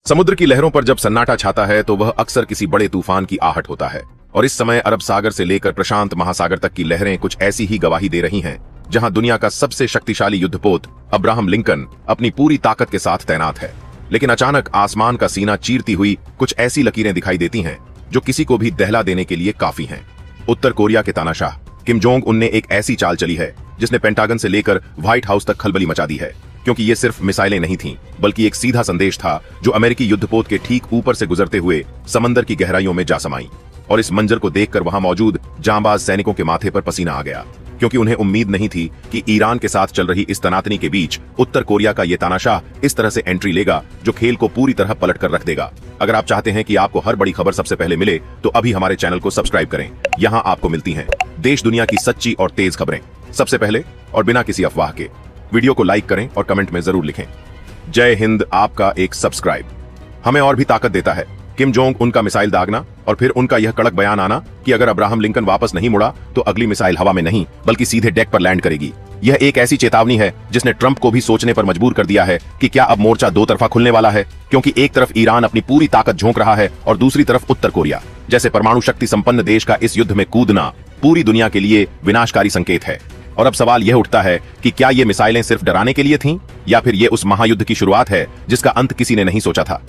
समुद्र की लहरों पर जब सन्नाटा छाता है तो वह अक्सर किसी बड़े तूफान की आहट होता है। और इस समय अरब सागर से लेकर प्रशांत महासागर तक की लहरें कुछ ऐसी ही गवाही दे रही हैं, जहां दुनिया का सबसे शक्तिशाली युद्धपोत अब्राहम लिंकन अपनी पूरी ताकत के साथ तैनात है। लेकिन अचानक आसमान का सीना चीरती हुई कुछ ऐसी लकीरें दिखाई देती हैं जो किसी को भी दहला देने के लिए काफी हैं। उत्तर कोरिया के तानाशाह किम जोंग उन ने एक ऐसी चाल चली है जिसने पेंटागन से लेकर व्हाइट हाउस तक खलबली मचा दी है, क्योंकि ये सिर्फ मिसाइलें नहीं थीं, बल्कि एक सीधा संदेश था जो अमेरिकी युद्धपोत के ठीक ऊपर से गुजरते हुए समंदर की गहराइयों में जा समाई। और इस मंजर को देखकर वहां मौजूद जांबाज सैनिकों के माथे पर पसीना आ गया, क्योंकि उन्हें उम्मीद नहीं थी कि ईरान के साथ चल रही इस तनातनी के बीच उत्तर कोरिया का ये तानाशाह इस तरह से एंट्री लेगा जो खेल को पूरी तरह पलट कर रख देगा। अगर आप चाहते हैं कि आपको हर बड़ी खबर सबसे पहले मिले तो अभी हमारे चैनल को सब्सक्राइब करें। यहाँ आपको मिलती हैं देश दुनिया की सच्ची और तेज खबरें सबसे पहले और बिना किसी अफवाह के। वीडियो को लाइक करें और कमेंट में जरूर लिखें जय हिंद। आपका एक सब्सक्राइब हमें और भी ताकत देता है। किम जोंग उनका मिसाइल दागना और फिर उनका यह कड़क बयान आना कि अगर अब्राहम लिंकन वापस नहीं मुड़ा तो अगली मिसाइल हवा में नहीं बल्कि सीधे डेक पर लैंड करेगी। यह एक ऐसी चेतावनी है जिसने ट्रंप को भी सोचने पर मजबूर कर दिया है कि क्या अब मोर्चा दो तरफा खुलने वाला है, क्योंकि एक तरफ ईरान अपनी पूरी ताकत झोंक रहा है और दूसरी तरफ उत्तर कोरिया जैसे परमाणु शक्ति संपन्न देश का इस युद्ध में कूदना पूरी दुनिया के लिए विनाशकारी संकेत है। और अब सवाल यह उठता है कि क्या ये मिसाइलें सिर्फ डराने के लिए थीं या फिर ये उस महायुद्ध की शुरुआत है जिसका अंत किसी ने नहीं सोचा था।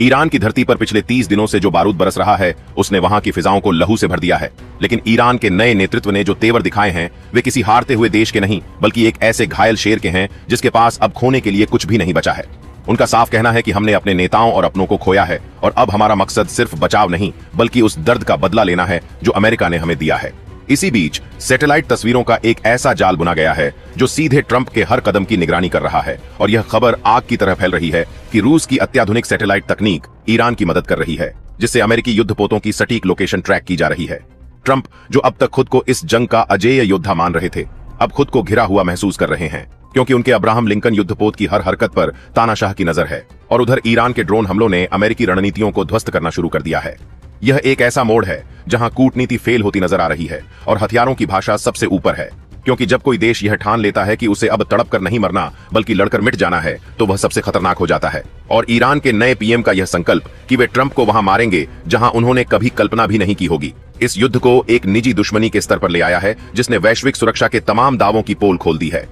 ईरान की धरती पर पिछले 30 दिनों से जो बारूद बरस रहा है उसने वहां की फिजाओं को लहू से भर दिया है। लेकिन ईरान के नए नेतृत्व ने जो तेवर दिखाए हैं वे किसी हारते हुए देश के नहीं बल्कि एक ऐसे घायल शेर के हैं जिसके पास अब खोने के लिए कुछ भी नहीं बचा है। उनका साफ कहना है कि हमने अपने नेताओं और अपनों को खोया है और अब हमारा मकसद सिर्फ बचाव नहीं बल्कि उस दर्द का बदला लेना है जो अमेरिका ने हमें दिया है। इसी बीच सैटेलाइट तस्वीरों का एक ऐसा जाल बुना गया है जो सीधे ट्रंप के हर कदम की निगरानी कर रहा है। और यह खबर आग की तरह फैल रही है कि रूस की अत्याधुनिक सैटेलाइट तकनीक ईरान की मदद कर रही है, जिससे अमेरिकी युद्धपोतों की सटीक लोकेशन ट्रैक की जा रही है। ट्रंप जो अब तक खुद को इस जंग का अजेय योद्धा मान रहे थे, अब खुद को घिरा हुआ महसूस कर रहे हैं, क्योंकि उनके अब्राहम लिंकन युद्धपोत की हर हरकत पर तानाशाह की नजर है। और उधर ईरान के ड्रोन हमलों ने अमेरिकी रणनीतियों को ध्वस्त करना शुरू कर दिया है। यह एक ऐसा मोड़ है जहां कूटनीति फेल होती नजर आ रही है और हथियारों की भाषा सबसे ऊपर है, क्योंकि जब कोई देश यह ठान लेता है कि उसे अब तड़प कर नहीं मरना बल्कि लड़कर मिट जाना है तो वह सबसे खतरनाक हो जाता है। और ईरान के नए पीएम का यह संकल्प कि वे ट्रंप को वहां मारेंगे जहां उन्होंने कभी कल्पना भी नहीं की होगी, इस युद्ध को एक निजी दुश्मनी के स्तर पर ले आया है जिसने वैश्विक सुरक्षा के तमाम दावों की पोल खोल दी है।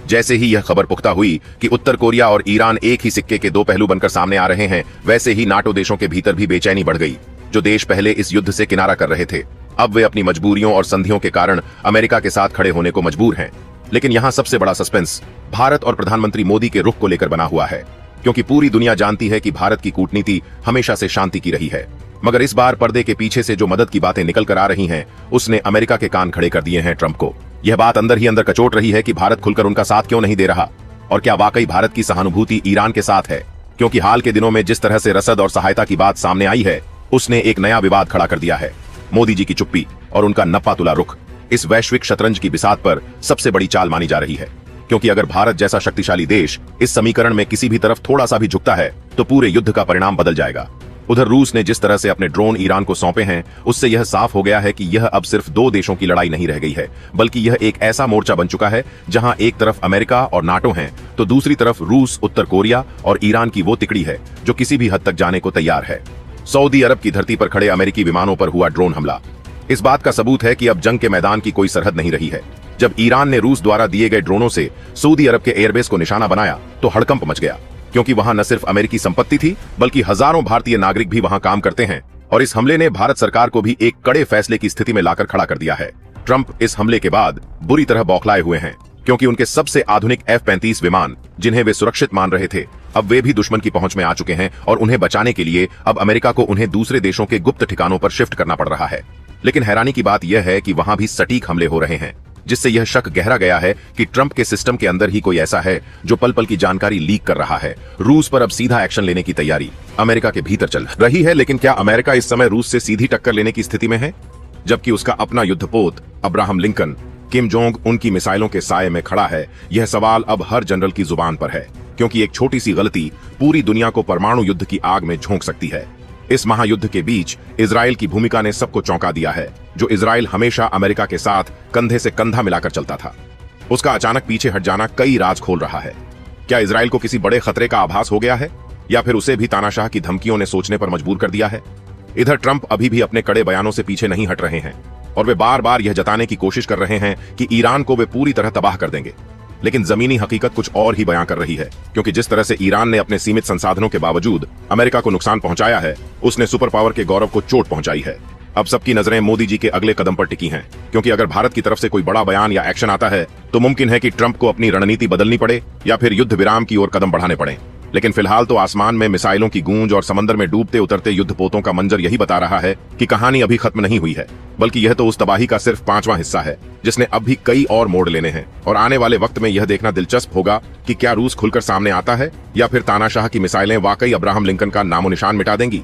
जैसे ही यह खबर पुख्ता हुई कि उत्तर कोरिया और ईरान एक ही सिक्के के दो पहलू बनकर सामने आ रहे हैं, वैसे ही नाटो देशों के भीतर भी बेचैनी बढ़ गई। जो देश पहले इस युद्ध से किनारा कर रहे थे अब वे अपनी मजबूरियों और संधियों के कारण अमेरिका के साथ खड़े होने को मजबूर हैं। लेकिन यहाँ सबसे बड़ा सस्पेंस भारत और प्रधानमंत्री मोदी के रुख को लेकर बना हुआ है, क्योंकि पूरी दुनिया जानती है कि भारत की कूटनीति हमेशा से शांति की रही है। मगर इस बार पर्दे के पीछे से जो मदद की बातें निकल कर आ रही हैं उसने अमेरिका के कान खड़े कर दिए हैं ट्रंप को। यह बात अंदर ही अंदर कचोट रही है कि भारत खुलकर उनका साथ क्यों नहीं दे रहा, और क्या वाकई भारत की सहानुभूति ईरान के साथ है, क्योंकि हाल के दिनों में जिस तरह से रसद और सहायता की बात सामने आई है उसने एक नया विवाद खड़ा कर दिया है। मोदी जी की चुप्पी और उनका नप्पा तुला रुख इस वैश्विक शतरंज की बिसात पर सबसे बड़ी चाल मानी जा रही है, क्योंकि अगर भारत जैसा शक्तिशाली देश इस समीकरण में किसी भी तरफ थोड़ा सा भी झुकता है तो पूरे युद्ध का परिणाम बदल जाएगा। उधर रूस ने जिस तरह से अपने ड्रोन ईरान को सौंपे हैं उससे यह साफ हो गया है कि यह अब सिर्फ दो देशों की लड़ाई नहीं रह गई है, बल्कि यह एक ऐसा मोर्चा बन चुका है जहां एक तरफ अमेरिका और नाटो हैं तो दूसरी तरफ रूस, उत्तर कोरिया और ईरान की वो तिकड़ी है जो किसी भी हद तक जाने को तैयार है। सऊदी अरब की धरती पर खड़े अमेरिकी विमानों पर हुआ ड्रोन हमला इस बात का सबूत है कि अब जंग के मैदान की कोई सरहद नहीं रही है। जब ईरान ने रूस द्वारा दिए गए ड्रोनों से सऊदी अरब के एयरबेस को निशाना बनाया तो हड़कंप मच गया, क्योंकि वहां न सिर्फ अमेरिकी संपत्ति थी बल्कि हजारों भारतीय नागरिक भी वहां काम करते हैं। और इस हमले ने भारत सरकार को भी एक कड़े फैसले की स्थिति में लाकर खड़ा कर दिया है। ट्रंप इस हमले के बाद बुरी तरह बौखलाए हुए हैं, क्योंकि उनके सबसे आधुनिक F-35 विमान जिन्हें वे सुरक्षित मान रहे थे अब वे भी दुश्मन की पहुंच में आ चुके हैं और उन्हें बचाने के लिए अब अमेरिका को उन्हें दूसरे देशों के गुप्त ठिकानों पर शिफ्ट करना पड़ रहा है। लेकिन हैरानी की बात यह है कि वहां भी सटीक हमले हो रहे हैं, जिससे यह शक गहरा गया है कि ट्रंप के सिस्टम के अंदर ही कोई ऐसा है जो पल पल की जानकारी लीक कर रहा है। रूस पर अब सीधा एक्शन लेने की तैयारी अमेरिका के भीतर चल रही है। लेकिन क्या अमेरिका इस समय रूस से सीधी टक्कर लेने की स्थिति में है, जबकि उसका अपना युद्धपोत अब्राहम लिंकन किम जोंग उनकी मिसाइलों के साये में खड़ा है? यह सवाल अब हर जनरल की जुबान पर है, क्योंकि एक छोटी सी गलती पूरी दुनिया को परमाणु युद्ध की आग में झोंक सकती है। इस महायुद्ध के बीच इजराइल की भूमिका ने सबको चौंका दिया है। जो इजराइल हमेशा अमेरिका के साथ कंधे से कंधा मिलाकर चलता था, उसका अचानक पीछे हट जाना कई राज खोल रहा है। क्या इजराइल को किसी बड़े खतरे का आभास हो गया है? या फिर उसे भी तानाशाह की धमकियों ने सोचने पर मजबूर कर दिया है? इधर ट्रंप अभी भी अपने कड़े बयानों से पीछे नहीं हट रहे हैं और वे बार बार यह जताने की कोशिश कर रहे हैं कि ईरान को वे पूरी तरह तबाह कर देंगे। लेकिन जमीनी हकीकत कुछ और ही बयां कर रही है, क्योंकि जिस तरह से ईरान ने अपने सीमित संसाधनों के बावजूद अमेरिका को नुकसान पहुंचाया है, उसने सुपर पावर के गौरव को चोट पहुंचाई है। अब सबकी नजरें मोदी जी के अगले कदम पर टिकी हैं, क्योंकि अगर भारत की तरफ से कोई बड़ा बयान या एक्शन आता है तो मुमकिन है कि ट्रंप को अपनी रणनीति बदलनी पड़े या फिर युद्ध विराम की ओर कदम बढ़ाने पड़े। लेकिन फिलहाल तो आसमान में मिसाइलों की गूंज और समंदर में डूबते उतरते युद्धपोतों का मंजर यही बता रहा है कि कहानी अभी खत्म नहीं हुई है, बल्कि यह तो उस तबाही का सिर्फ 5वां हिस्सा है, जिसने अब भी कई और मोड़ लेने हैं। और आने वाले वक्त में यह देखना दिलचस्प होगा कि क्या रूस खुलकर सामने आता है या फिर तानाशाह की मिसाइलें वाकई अब्राहम लिंकन का नामो निशान मिटा देंगी।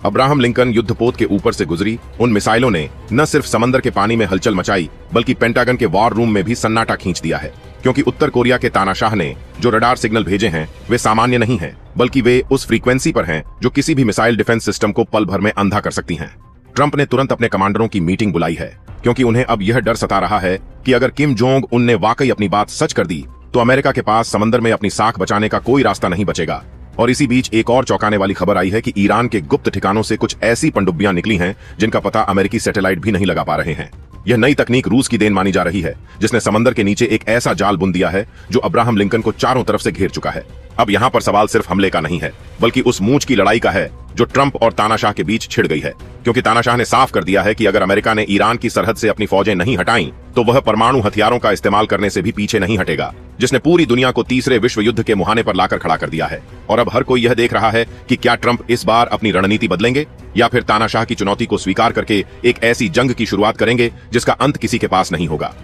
अब्राहम लिंकन युद्धपोत के ऊपर से गुजरी उन मिसाइलों ने न सिर्फ समंदर के पानी में हलचल मचाई, बल्कि पेंटागन के वॉर रूम में भी सन्नाटा खींच दिया है, क्योंकि उत्तर कोरिया के तानाशाह ने जो रडार सिग्नल भेजे हैं वे सामान्य नहीं हैं, बल्कि वे उस फ्रीक्वेंसी पर हैं जो किसी भी मिसाइल डिफेंस सिस्टम को पल भर में अंधा कर सकती हैं। ट्रंप ने तुरंत अपने कमांडरों की मीटिंग बुलाई है, क्योंकि उन्हें अब यह डर सता रहा है कि अगर किम जोंग उन ने वाकई अपनी बात सच कर दी तो अमेरिका के पास समंदर में अपनी साख बचाने का कोई रास्ता नहीं बचेगा। और इसी बीच एक और चौंकाने वाली खबर आई है कि ईरान के गुप्त ठिकानों से कुछ ऐसी पनडुब्बियां निकली हैं जिनका पता अमेरिकी सैटेलाइट भी नहीं लगा पा रहे हैं। यह नई तकनीक रूस की देन मानी जा रही है, जिसने समंदर के नीचे एक ऐसा जाल बुन दिया है जो अब्राहम लिंकन को चारों तरफ से घेर चुका है। अब यहाँ पर सवाल सिर्फ हमले का नहीं है, बल्कि उस मूंछ की लड़ाई का है जो ट्रंप और तानाशाह के बीच छिड़ गई है, क्योंकि तानाशाह ने साफ कर दिया है कि अगर अमेरिका ने ईरान की सरहद से अपनी फौजें नहीं हटाई तो वह परमाणु हथियारों का इस्तेमाल करने से भी पीछे नहीं हटेगा, जिसने पूरी दुनिया को तीसरे विश्व युद्ध के मुहाने पर लाकर खड़ा कर दिया है। और अब हर कोई यह देख रहा है कि क्या ट्रंप इस बार अपनी रणनीति बदलेंगे या फिर तानाशाह की चुनौती को स्वीकार करके एक ऐसी जंग की शुरुआत करेंगे जिसका अंत किसी के पास नहीं होगा।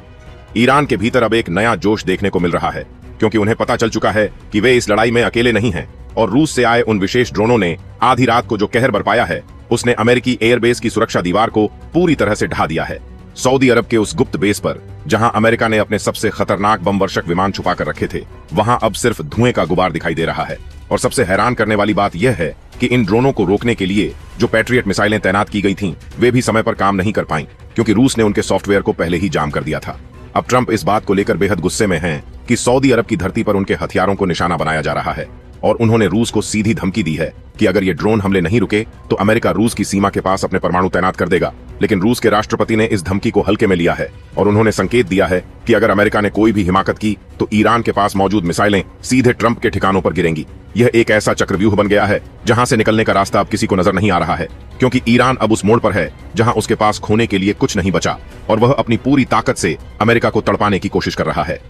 ईरान के भीतर अब एक नया जोश देखने को मिल रहा है, क्योंकि उन्हें पता चल चुका है कि वे इस लड़ाई में अकेले नहीं हैं और रूस से आए उन विशेष ड्रोनों ने आधी रात को जो कहर बरपाया है उसने अमेरिकी एयरबेस की सुरक्षा दीवार को पूरी तरह से ढा दिया है। सऊदी अरब के उस गुप्त बेस पर जहां अमेरिका ने अपने सबसे खतरनाक बम वर्षक विमान छुपा कर रखे थे, वहां अब सिर्फ धुएं का गुबार दिखाई दे रहा है। और सबसे हैरान करने वाली बात यह है कि इन ड्रोनों को रोकने के लिए जो पैट्रियट मिसाइलें तैनात की गई थीं, वे भी समय पर काम नहीं कर पाईं, क्योंकि रूस ने उनके सॉफ्टवेयर को पहले ही जाम कर दिया था। अब ट्रंप इस बात को लेकर बेहद गुस्से में हैं कि सऊदी अरब की धरती पर उनके हथियारों को निशाना बनाया जा रहा है, और उन्होंने रूस को सीधी धमकी दी है कि अगर ये ड्रोन हमले नहीं रुके तो अमेरिका रूस की सीमा के पास अपने परमाणु तैनात कर देगा। लेकिन रूस के राष्ट्रपति ने इस धमकी को हल्के में लिया है और उन्होंने संकेत दिया है कि अगर अमेरिका ने कोई भी हिमाकत की तो ईरान के पास मौजूद मिसाइलें सीधे ट्रंप के ठिकानों पर गिरेंगी। यह एक ऐसा चक्रव्यूह बन गया है जहां से निकलने का रास्ता अब किसी को नजर नहीं आ रहा है, क्योंकि ईरान अब उस मोड़ पर है जहां उसके पास खोने के लिए कुछ नहीं बचा और वह अपनी पूरी ताकत से अमेरिका को तड़पाने की कोशिश कर रहा है।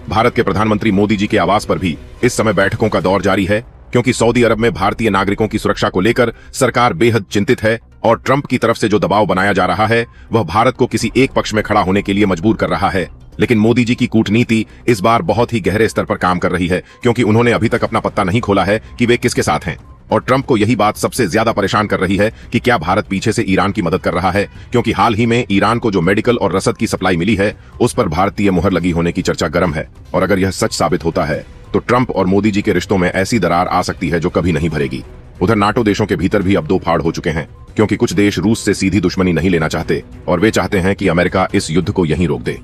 भारत के प्रधानमंत्री मोदी जी के आवास पर भी इस समय बैठकों का दौर जारी है, क्योंकि सऊदी अरब में भारतीय नागरिकों की सुरक्षा को लेकर सरकार बेहद चिंतित है और ट्रंप की तरफ से जो दबाव बनाया जा रहा है वह भारत को किसी एक पक्ष में खड़ा होने के लिए मजबूर कर रहा है। लेकिन मोदी जी की कूटनीति इस बार बहुत ही गहरे स्तर पर काम कर रही है, क्योंकि उन्होंने अभी तक अपना पत्ता नहीं खोला है कि वे किसके साथ हैं। और ट्रंप को यही बात सबसे ज्यादा परेशान कर रही है कि क्या भारत पीछे से ईरान की मदद कर रहा है, क्योंकि हाल ही में ईरान को जो मेडिकल और रसद की सप्लाई मिली है उस पर भारतीय मुहर लगी होने की चर्चा गर्म है। और अगर यह सच साबित होता है तो ट्रंप और मोदी जी के रिश्तों में ऐसी दरार आ सकती है जो कभी नहीं भरेगी। उधर नाटो देशों के भीतर भी अब दो फाड़ हो चुके हैं, क्योंकि कुछ देश रूस से सीधी दुश्मनी नहीं लेना चाहते और वे चाहते हैं कि अमेरिका इस युद्ध को यहीं रोक दे।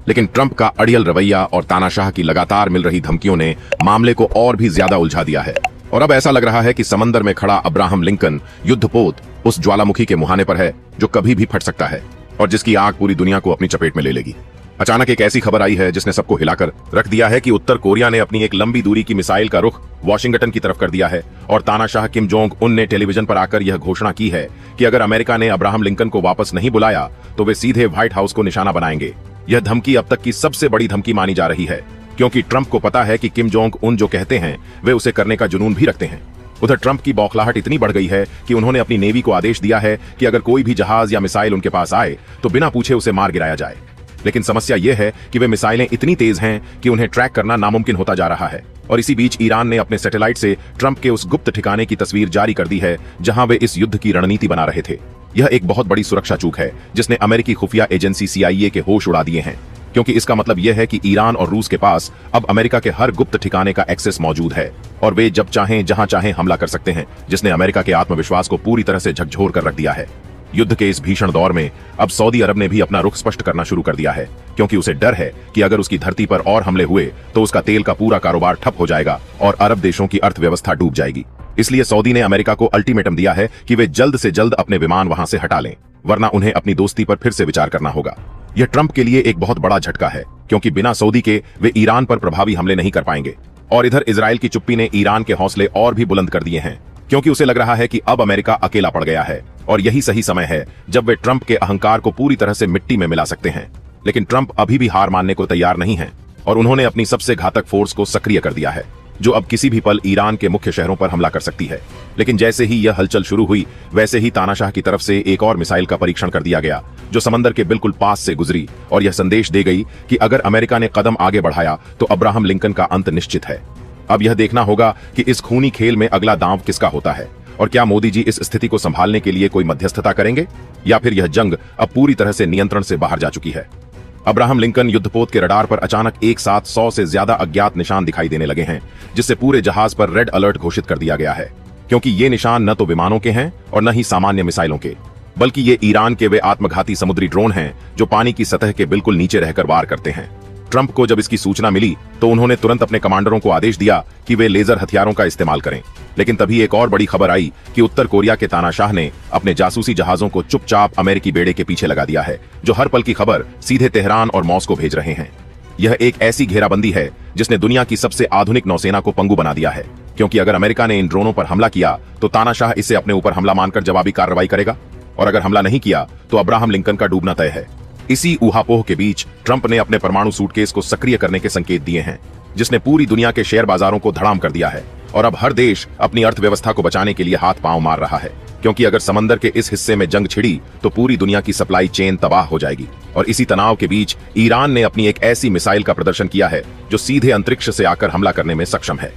लेकिन ट्रंप का अड़ियल रवैया और तानाशाह की लगातार मिल रही धमकियों ने मामले को और भी ज्यादा उलझा दिया है और अब ऐसा लग रहा है कि समंदर में खड़ा अब्राहम लिंकन युद्धपोत उस ज्वालामुखी के मुहाने पर है जो कभी भी फट सकता है और जिसकी आग पूरी दुनिया को अपनी चपेट में ले लेगी। अचानक एक ऐसी खबर आई है जिसने सबको हिलाकर रख दिया है कि उत्तर कोरिया ने अपनी एक लंबी दूरी की मिसाइल का रुख वॉशिंगटन की तरफ कर दिया है और तानाशाह किम जोंग उन ने टेलीविजन पर आकर यह घोषणा की है कि अगर अमेरिका ने अब्राहम लिंकन को वापस नहीं बुलाया तो वे सीधे व्हाइट हाउस को निशाना बनाएंगे। यह धमकी अब तक की सबसे बड़ी धमकी मानी जा रही है, क्योंकि ट्रंप को पता है कि किम जोंग उन जो कहते हैं वे उसे करने का जुनून भी रखते हैं। उधर ट्रंप की बौखलाहट इतनी बढ़ गई है कि उन्होंने अपनी नेवी को आदेश दिया है कि अगर कोई भी जहाज या मिसाइल उनके पास आए तो बिना पूछे उसे मार गिराया जाए। लेकिन समस्या यह है कि वे मिसाइलें इतनी तेज हैं कि उन्हें ट्रैक करना नामुमकिन होता जा रहा है। और इसी बीच ईरान ने अपने सैटेलाइट से ट्रंप के उस गुप्त ठिकाने की तस्वीर जारी कर दी है जहां वे इस युद्ध की रणनीति बना रहे थे। यह एक बहुत बड़ी सुरक्षा चूक है जिसने अमेरिकी खुफिया एजेंसी CIA के होश उड़ा दिए हैं, क्योंकि इसका मतलब यह है कि ईरान और रूस के पास अब अमेरिका के हर गुप्त ठिकाने का एक्सेस मौजूद है और वे जब चाहें जहां चाहें हमला कर सकते हैं, जिसने अमेरिका के आत्मविश्वास को पूरी तरह से झकझोर कर रख दिया है। युद्ध के इस भीषण दौर में अब सऊदी अरब ने भी अपना रुख स्पष्ट करना शुरू कर दिया है, क्योंकि उसे डर है कि अगर उसकी धरती पर और हमले हुए तो उसका तेल का पूरा कारोबार ठप हो जाएगा और अरब देशों की अर्थव्यवस्था डूब जाएगी। इसलिए सऊदी ने अमेरिका को अल्टीमेटम दिया है कि वे जल्द से जल्द अपने विमान वहां से हटा लें, वरना उन्हें अपनी दोस्ती पर फिर से विचार करना होगा। यह ट्रंप के लिए एक बहुत बड़ा झटका है, क्योंकि बिना सऊदी के वे ईरान पर प्रभावी हमले नहीं कर पाएंगे। और इधर इजराइल की चुप्पी ने ईरान के हौसले और भी बुलंद कर दिए हैं, क्योंकि उसे लग रहा है कि अब अमेरिका अकेला पड़ गया है और यही सही समय है जब वे ट्रंप के अहंकार को पूरी तरह से मिट्टी में मिला सकते हैं। लेकिन ट्रंप अभी भी हार मानने को तैयार नहीं है और उन्होंने अपनी सबसे घातक फोर्स को सक्रिय कर दिया है, जो अब किसी भी पल ईरान के मुख्य शहरों पर हमला कर सकती है। लेकिन जैसे ही यह हलचल शुरू हुई, वैसे ही तानाशाह की तरफ से एक और मिसाइल का परीक्षण कर दिया गया, जो समंदर के बिल्कुल पास से गुजरी और यह संदेश दे गई कि अगर अमेरिका ने कदम आगे बढ़ाया तो अब्राहम लिंकन का अंत निश्चित है। अब यह देखना होगा कि इस खूनी खेल में अगला दांव किसका होता है और क्या मोदी जी इस स्थिति को संभालने के लिए कोई मध्यस्थता करेंगे, या फिर यह जंग अब पूरी तरह से नियंत्रण से बाहर जा चुकी है। अब्राहम लिंकन युद्धपोत के रडार पर अचानक एक साथ 100 से ज्यादा अज्ञात निशान दिखाई देने लगे हैं, जिससे पूरे जहाज पर रेड अलर्ट घोषित कर दिया गया है, क्योंकि ये निशान न तो विमानों के हैं और न ही सामान्य मिसाइलों के, बल्कि ये ईरान के वे आत्मघाती समुद्री ड्रोन हैं जो पानी की सतह के बिल्कुल नीचे रहकर वार करते हैं। ट्रंप को जब इसकी सूचना मिली तो उन्होंने तुरंत अपने कमांडरों को आदेश दिया कि वे लेजर हथियारों का इस्तेमाल करें। लेकिन तभी एक और बड़ी खबर आई कि उत्तर कोरिया के तानाशाह ने अपने जासूसी जहाजों को चुपचाप अमेरिकी बेड़े के पीछे लगा दिया है, जो हर पल की खबर सीधे तेहरान और मॉस्को भेज रहे हैं। यह एक ऐसी घेराबंदी है जिसने दुनिया की सबसे आधुनिक नौसेना को पंगु बना दिया है, क्योंकि अगर अमेरिका ने इन ड्रोनों पर हमला किया तो तानाशाह इसे अपने ऊपर हमला मानकर जवाबी कार्रवाई करेगा, और अगर हमला नहीं किया तो अब्राहम लिंकन का डूबना तय है। इसी ऊहापोह के बीच ट्रंप ने अपने परमाणु सूटकेस को सक्रिय करने के संकेत दिए हैं, जिसने पूरी दुनिया के शेयर बाजारों को धड़ाम कर दिया है। और अब हर देश अपनी अर्थव्यवस्था को बचाने के लिए हाथ पांव मार रहा है, क्योंकि अगर समंदर के इस हिस्से में जंग छिड़ी तो पूरी दुनिया की सप्लाई चेन तबाह हो जाएगी। और इसी तनाव के बीच ईरान ने अपनी एक ऐसी मिसाइल का प्रदर्शन किया है जो सीधे अंतरिक्ष से आकर हमला करने में सक्षम है।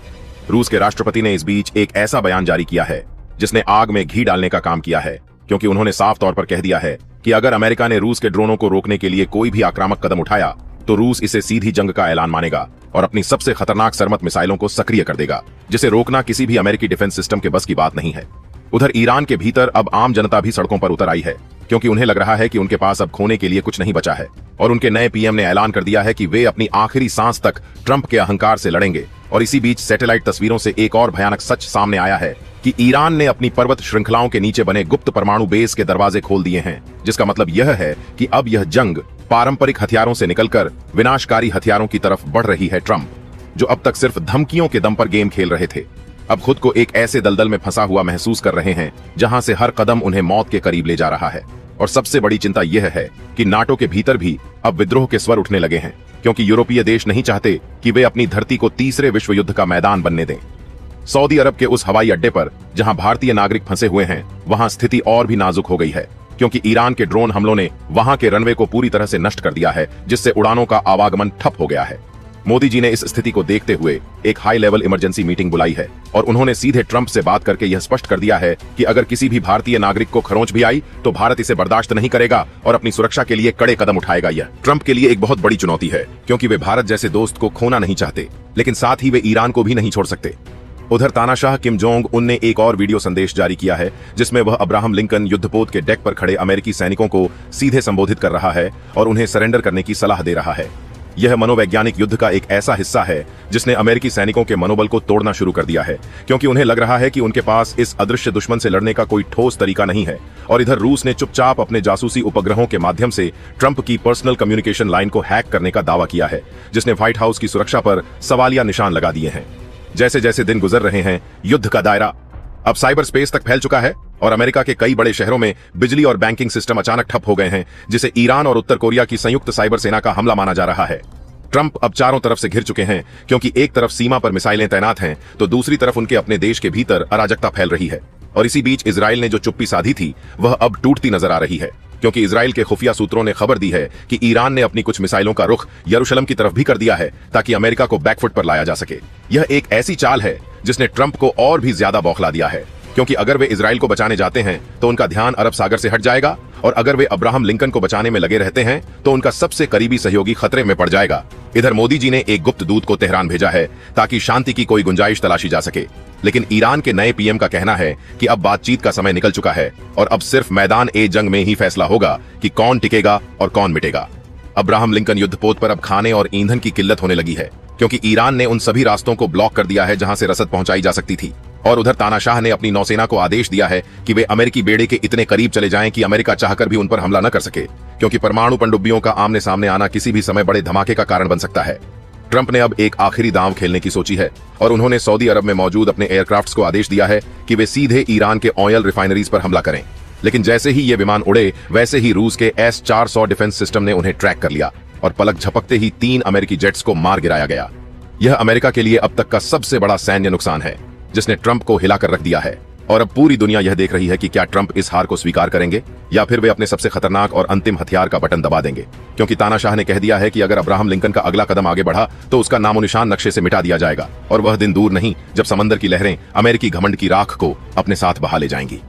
रूस के राष्ट्रपति ने इस बीच एक ऐसा बयान जारी किया है जिसने आग में घी डालने का काम किया है, क्योंकि उन्होंने साफ तौर पर कह दिया है कि अगर अमेरिका ने रूस के ड्रोनों को रोकने के लिए कोई भी आक्रामक कदम उठाया तो रूस इसे सीधी जंग का ऐलान मानेगा और अपनी सबसे खतरनाक सरमत मिसाइलों को सक्रिय कर देगा, जिसे रोकना किसी भी अमेरिकी डिफेंस सिस्टम के बस की बात नहीं है। उधर ईरान के भीतर अब आम जनता भी सड़कों पर उतर आई है, क्योंकि उन्हें लग रहा है कि उनके पास अब खोने के लिए कुछ नहीं बचा है। और उनके नए पीएम ने ऐलान कर दिया है कि वे अपनी आखिरी सांस तक ट्रंप के अहंकार से लड़ेंगे। और इसी बीच सैटेलाइट तस्वीरों से एक और भयानक सच सामने आया है कि ईरान ने अपनी पर्वत श्रृंखलाओं के नीचे बने गुप्त परमाणु बेस के दरवाजे खोल दिए हैं, जिसका मतलब यह है कि अब यह जंग पारंपरिक हथियारों से निकलकर विनाशकारी हथियारों की तरफ बढ़ रही है। ट्रंप, जो अब तक सिर्फ धमकियों के दम पर गेम खेल रहे थे, अब खुद को एक ऐसे दलदल में फंसा हुआ महसूस कर रहे हैं जहां से हर कदम उन्हें मौत के करीब ले जा रहा है। और सबसे बड़ी चिंता यह है कि नाटो के भीतर भी अब विद्रोह के स्वर उठने लगे हैं, क्योंकि यूरोपीय देश नहीं चाहते कि वे अपनी धरती को तीसरे विश्व युद्ध का मैदान बनने दें। सऊदी अरब के उस हवाई अड्डे पर जहां भारतीय नागरिक फंसे हुए हैं, वहां स्थिति और भी नाजुक हो गई है, क्योंकि ईरान के ड्रोन हमलों ने वहां के रनवे को पूरी तरह से नष्ट कर दिया है, जिससे उड़ानों का आवागमन ठप हो गया है। मोदी जी ने इस स्थिति को देखते हुए एक हाई लेवल इमरजेंसी मीटिंग बुलाई है और उन्होंने सीधे ट्रंप से बात करके यह स्पष्ट कर दिया है कि अगर किसी भी भारतीय नागरिक को खरोंच भी आई तो भारत इसे बर्दाश्त नहीं करेगा और अपनी सुरक्षा के लिए कड़े कदम उठाएगा। यह ट्रंप के लिए एक बहुत बड़ी चुनौती है, क्योंकि वे भारत जैसे दोस्त को खोना नहीं चाहते, लेकिन साथ ही वे ईरान को भी नहीं छोड़ सकते। उधर तानाशाह किम जोंग उन ने एक और वीडियो संदेश जारी किया है, जिसमें वह अब्राहम लिंकन युद्धपोत के डेक पर खड़े अमेरिकी सैनिकों को सीधे संबोधित कर रहा है और उन्हें सरेंडर करने की सलाह दे रहा है। यह मनोवैज्ञानिक युद्ध का एक ऐसा हिस्सा है जिसने अमेरिकी सैनिकों के मनोबल को तोड़ना शुरू कर दिया है, क्योंकि उन्हें लग रहा है कि उनके पास इस अदृश्य दुश्मन से लड़ने का कोई ठोस तरीका नहीं है। और इधर रूस ने चुपचाप अपने जासूसी उपग्रहों के माध्यम से ट्रंप की पर्सनल कम्युनिकेशन लाइन को हैक करने का दावा किया है, जिसने व्हाइट हाउस की सुरक्षा पर सवालिया निशान लगा दिए हैं। जैसे जैसे दिन गुजर रहे हैं, युद्ध का दायरा अब साइबर स्पेस तक फैल चुका है और अमेरिका के कई बड़े शहरों में बिजली और बैंकिंग सिस्टम अचानक ठप हो गए हैं, जिसे ईरान और उत्तर कोरिया की संयुक्त साइबर सेना का हमला माना जा रहा है। ट्रंप अब चारों तरफ से घिर चुके हैं, क्योंकि एक तरफ सीमा पर मिसाइलें तैनात हैं तो दूसरी तरफ उनके अपने देश के भीतर अराजकता फैल रही है। और इसी बीच इजराइल ने जो चुप्पी साधी थी वह अब टूटती नजर आ रही है, क्योंकि इजराइल के खुफिया सूत्रों ने खबर दी है कि ईरान ने अपनी कुछ मिसाइलों का रुख यरूशलेम की तरफ भी कर दिया है, ताकि अमेरिका को बैकफुट पर लाया जा सके। यह एक ऐसी चाल है जिसने ट्रंप को और भी ज्यादा बौखला दिया है, क्योंकि अगर वे इजराइल को बचाने जाते हैं तो उनका ध्यान अरब सागर से हट जाएगा और अगर वे अब्राहम लिंकन को बचाने में लगे रहते हैं तो उनका सबसे करीबी सहयोगी खतरे में पड़ जाएगा। इधर मोदी जी ने एक गुप्त दूत को तेहरान भेजा है ताकि शांति की कोई गुंजाइश तलाशी जा सके, लेकिन ईरान के नए पीएम का कहना है कि अब बातचीत का समय निकल चुका है और अब सिर्फ मैदान ए जंग में ही फैसला होगा कि कौन टिकेगा और कौन मिटेगा। अब्राहम लिंकन युद्धपोत पर अब खाने और ईंधन की किल्लत होने लगी है, क्योंकि ईरान ने उन सभी रास्तों को ब्लॉक कर दिया है जहां से रसद पहुंचाई जा सकती थी। और उधर तानाशाह ने अपनी नौसेना को आदेश दिया है कि वे अमेरिकी बेड़े के इतने करीब चले जाएं कि अमेरिका चाहकर भी उन पर हमला न कर सके, क्योंकि परमाणु पनडुब्बियों का आमने सामने आना किसी भी समय बड़े धमाके का कारण बन सकता है। ट्रंप ने अब एक आखिरी दांव खेलने की सोची है और उन्होंने सऊदी अरब में मौजूद अपने एयरक्राफ्ट्स को आदेश दिया है कि वे सीधे ईरान के ऑयल रिफाइनरीज पर हमला करें। लेकिन जैसे ही ये विमान उड़े, वैसे ही रूस के S-400 डिफेंस सिस्टम ने उन्हें ट्रैक कर लिया और पलक झपकते ही 3 अमेरिकी जेट्स को मार गिराया गया। यह अमेरिका के लिए अब तक का सबसे बड़ा सैन्य नुकसान है, जिसने ट्रंप को हिलाकर रख दिया है। और अब पूरी दुनिया यह देख रही है कि क्या ट्रंप इस हार को स्वीकार करेंगे या फिर वे अपने सबसे खतरनाक और अंतिम हथियार का बटन दबा देंगे, क्योंकि तानाशाह ने कह दिया है कि अगर अब्राहम लिंकन का अगला कदम आगे बढ़ा तो उसका नामो निशान नक्शे से मिटा दिया जाएगा और वह दिन दूर नहीं जब समंदर की लहरें अमेरिकी घमंड की राख को अपने साथ बहा ले जाएंगी।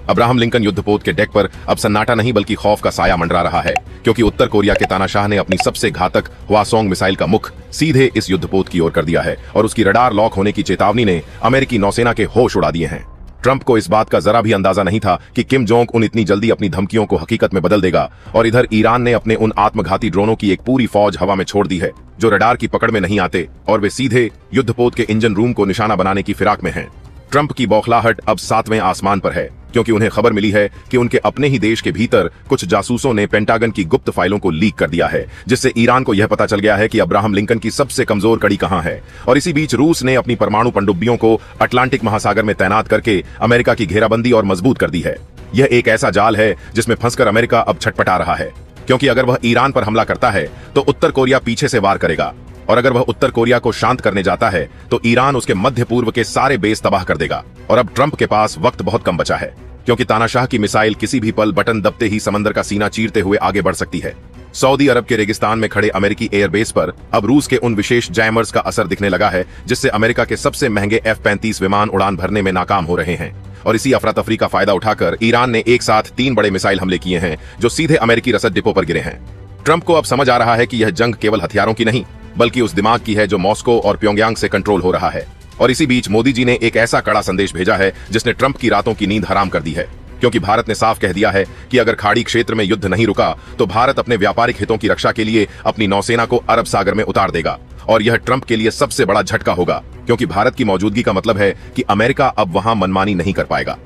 अब्राहम लिंकन युद्धपोत के डेक पर अब सन्नाटा नहीं बल्कि खौफ का साया मंडरा रहा है, क्योंकि उत्तर कोरिया के तानाशाह ने अपनी सबसे घातक हवासोंग मिसाइल का मुख सीधे इस युद्धपोत की ओर कर दिया है और उसकी रडार लॉक होने की चेतावनी ने अमेरिकी नौसेना के होश उड़ा दिए हैं। ट्रंप को इस बात का जरा भी अंदाजा नहीं था कि किम जोंग उन इतनी जल्दी अपनी धमकियों को हकीकत में बदल देगा। और इधर ईरान ने अपने उन आत्मघाती ड्रोनों की एक पूरी फौज हवा में छोड़ दी है जो रडार की पकड़ में नहीं आते और वे सीधे युद्धपोत के इंजन रूम को निशाना बनाने की फिराक में हैं। ट्रंप की बौखलाहट अब 7वें आसमान पर है, क्योंकि उन्हें खबर मिली है कि उनके अपने ही देश के भीतर कुछ जासूसों ने पेंटागन की गुप्त फाइलों को लीक कर दिया है, जिससे ईरान को यह पता चल गया है कि अब्राहम लिंकन की सबसे कमजोर कड़ी कहां है। और इसी बीच रूस ने अपनी परमाणु पनडुब्बियों को अटलांटिक महासागर में तैनात करके अमेरिका की घेराबंदी और मजबूत कर दी है। यह एक ऐसा जाल है जिसमें फंसकर अमेरिका अब छटपटा रहा है, क्योंकि अगर वह ईरान पर हमला करता है तो उत्तर कोरिया पीछे से वार करेगा, और अगर वह उत्तर कोरिया को शांत करने जाता है तो ईरान उसके मध्य पूर्व के सारे बेस तबाह कर देगा। और अब ट्रंप के पास वक्त बहुत कम बचा है, क्योंकि तानाशाह की मिसाइल किसी भी पल बटन दबते ही समंदर का सीना चीरते हुए आगे बढ़ सकती है। सऊदी अरब के रेगिस्तान में खड़े अमेरिकी एयरबेस पर अब रूस के उन विशेष जैमर्स का असर दिखने लगा है जिससे अमेरिका के सबसे महंगे F-35 विमान उड़ान भरने में नाकाम हो रहे हैं। और इसी अफरा तफरी का फायदा उठाकर ईरान ने एक साथ 3 बड़े मिसाइल हमले किए हैं जो सीधे अमेरिकी रसद डिपो पर गिरे हैं। ट्रंप को अब समझ आ रहा है कि यह जंग केवल हथियारों की नहीं बल्कि उस दिमाग की है जो मॉस्को और प्योंगयांग से कंट्रोल हो रहा है। और इसी बीच मोदी जी ने एक ऐसा कड़ा संदेश भेजा है जिसने ट्रंप की रातों की नींद हराम कर दी है, क्योंकि भारत ने साफ कह दिया है कि अगर खाड़ी क्षेत्र में युद्ध नहीं रुका तो भारत अपने व्यापारिक हितों की रक्षा के लिए अपनी नौसेना को अरब सागर में उतार देगा। और यह ट्रंप के लिए सबसे बड़ा झटका होगा, क्योंकि भारत की मौजूदगी का मतलब है कि अमेरिका अब वहां मनमानी नहीं कर पाएगा।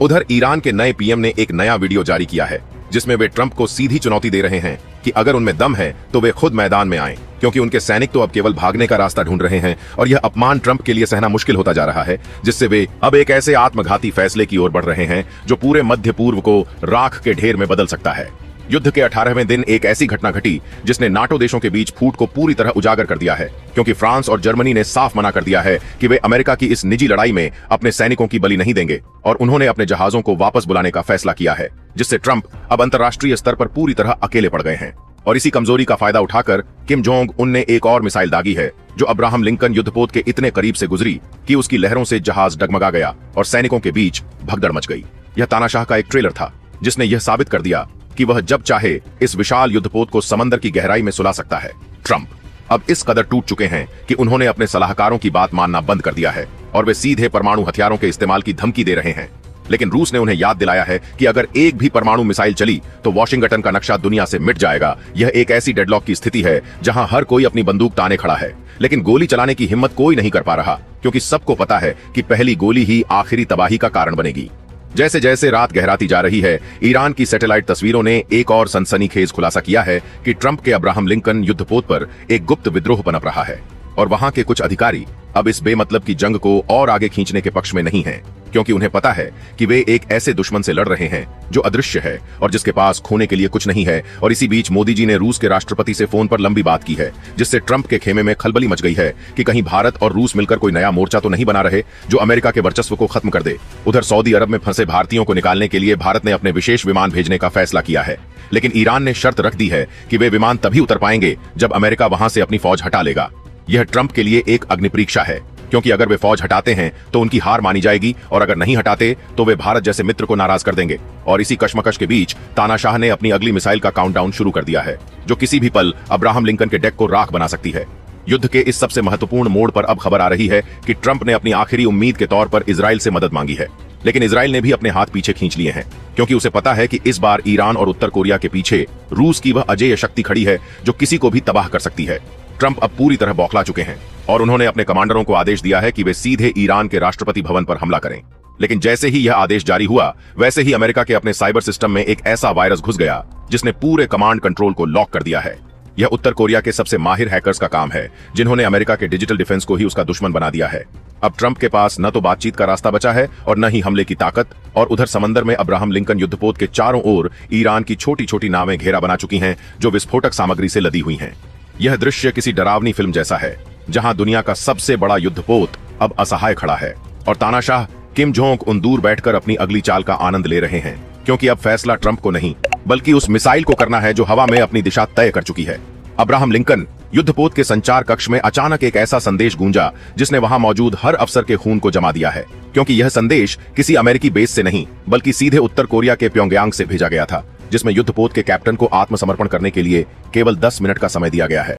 उधर ईरान के नए पीएम ने एक नया वीडियो जारी किया है जिसमें वे ट्रंप को सीधी चुनौती दे रहे हैं कि अगर उनमें दम है तो वे खुद मैदान में आएं, क्योंकि उनके सैनिक तो अब केवल भागने का रास्ता ढूंढ रहे हैं और यह अपमान ट्रंप के लिए सहना मुश्किल होता जा रहा है, जिससे वे अब एक ऐसे आत्मघाती फैसले की ओर बढ़ रहे हैं जो पूरे मध्य पूर्व को राख के ढेर में बदल सकता है। युद्ध के 18वें दिन एक ऐसी घटना घटी जिसने नाटो देशों के बीच फूट को पूरी तरह उजागर कर दिया है, क्योंकि फ्रांस और जर्मनी ने साफ मना कर दिया है कि वे अमेरिका की इस निजी लड़ाई में अपने सैनिकों की बलि नहीं देंगे और उन्होंने अपने जहाजों को वापस बुलाने का फैसला किया है, जिससे ट्रंप अब अंतर्राष्ट्रीय स्तर पर पूरी तरह अकेले पड़ गए हैं। और इसी कमजोरी का फायदा उठाकर किम जोंग उन ने एक और मिसाइल दागी है जो अब्राहम लिंकन युद्धपोत के इतने करीब से गुजरी कि उसकी लहरों से जहाज डगमगा गया और सैनिकों के बीच भगदड़ मच गई। यह तानाशाह का एक ट्रेलर था जिसने यह साबित कर दिया कि वह जब चाहे इस विशाल युद्धपोत को समंदर की गहराई में सुला सकता है। ट्रंप अब इस कदर टूट चुके हैं कि उन्होंने अपने सलाहकारों की बात मानना बंद कर दिया है और वे सीधे परमाणु हथियारों के इस्तेमाल की धमकी दे रहे हैं। लेकिन रूस ने उन्हें याद दिलाया है कि अगर एक भी परमाणु मिसाइल चली तो वॉशिंगटन का नक्शा दुनिया से मिट जाएगा। यह एक ऐसी डेडलॉक की स्थिति है जहां हर कोई अपनी बंदूक ताने खड़ा है, लेकिन गोली चलाने की हिम्मत कोई नहीं कर पा रहा, क्योंकि सबको पता है कि पहली गोली ही आखिरी तबाही का कारण बनेगी। जैसे जैसे रात गहराती जा रही है, ईरान की सैटेलाइट तस्वीरों ने एक और सनसनीखेज खुलासा किया है कि ट्रंप के अब्राहम लिंकन युद्धपोत पर एक गुप्त विद्रोह पनप रहा है और वहां के कुछ अधिकारी अब इस बेमतलब की जंग को और आगे खींचने के पक्ष में नहीं हैं, क्योंकि उन्हें पता है कि वे एक ऐसे दुश्मन से लड़ रहे हैं जो अदृश्य है और जिसके पास खोने के लिए कुछ नहीं है। और इसी बीच मोदी जी ने रूस के राष्ट्रपति से फोन पर लंबी बात की है, जिससे ट्रंप के खेमे में खलबली मच गई है कि कहीं भारत और रूस मिलकर कोई नया मोर्चा तो नहीं बना रहे जो अमेरिका के वर्चस्व को खत्म कर दे। उधर सऊदी अरब में फंसे भारतीयों को निकालने के लिए भारत ने अपने विशेष विमान भेजने का फैसला किया है, लेकिन ईरान ने शर्त रख दी है कि वे विमान तभी उतर पाएंगे जब अमेरिका वहां से अपनी फौज हटा लेगा। यह ट्रंप के लिए एक अग्नि परीक्षा है, क्योंकि अगर वे फौज हटाते हैं तो उनकी हार मानी जाएगी और अगर नहीं हटाते तो वे भारत जैसे मित्र को नाराज कर देंगे। और इसी कशमकश के बीच तानाशाह ने अपनी अगली मिसाइल का काउंटडाउन शुरू कर दिया है, जो किसी भी पल अब्राहम लिंकन के डेक को राख बना सकती है। युद्ध के इस सबसे महत्वपूर्ण मोड़ पर अब खबर आ रही है कि ट्रंप ने अपनी आखिरी उम्मीद के तौर पर इजराइल से मदद मांगी है, लेकिन इजराइल ने भी अपने हाथ पीछे खींच लिए हैं, क्योंकि उसे पता है कि इस बार ईरान और उत्तर कोरिया के पीछे रूस की वह अजेय शक्ति खड़ी है जो किसी को भी तबाह कर सकती है। ट्रंप अब पूरी तरह बौखला चुके हैं और उन्होंने अपने कमांडरों को आदेश दिया है कि वे सीधे ईरान के राष्ट्रपति भवन पर हमला करें। लेकिन जैसे ही यह आदेश जारी हुआ, वैसे ही अमेरिका के अपने साइबर सिस्टम में एक ऐसा वायरस घुस गया जिसने पूरे कमांड कंट्रोल को लॉक कर दिया है। यह उत्तर कोरिया के सबसे माहिर हैकर्स का काम है, जिन्होंने अमेरिका के डिजिटल डिफेंस को ही उसका दुश्मन बना दिया है। अब ट्रंप के पास न तो बातचीत का रास्ता बचा है और न ही हमले की ताकत, और उधर समंदर में अब्राहम लिंकन युद्धपोत के चारों ओर ईरान की छोटी छोटी नावें घेरा बना चुकी हैं, जो विस्फोटक सामग्री से लदी हुई हैं। यह दृश्य किसी डरावनी फिल्म जैसा है, जहां दुनिया का सबसे बड़ा युद्धपोत अब असहाय खड़ा है और तानाशाह किम जोंग उन दूर बैठकर अपनी अगली चाल का आनंद ले रहे हैं, क्योंकि अब फैसला ट्रंप को नहीं बल्कि उस मिसाइल को करना है जो हवा में अपनी दिशा तय कर चुकी है। अब्राहम लिंकन युद्धपोत के संचार कक्ष में अचानक एक ऐसा संदेश गूंजा जिसने वहां मौजूद हर अफसर के खून को जमा दिया है, क्योंकि यह संदेश किसी अमेरिकी बेस से नहीं बल्कि सीधे उत्तर कोरिया के प्योंगयांग से भेजा गया था, जिसमें युद्धपोत के कैप्टन को आत्मसमर्पण करने के लिए केवल 10 मिनट का समय दिया गया है।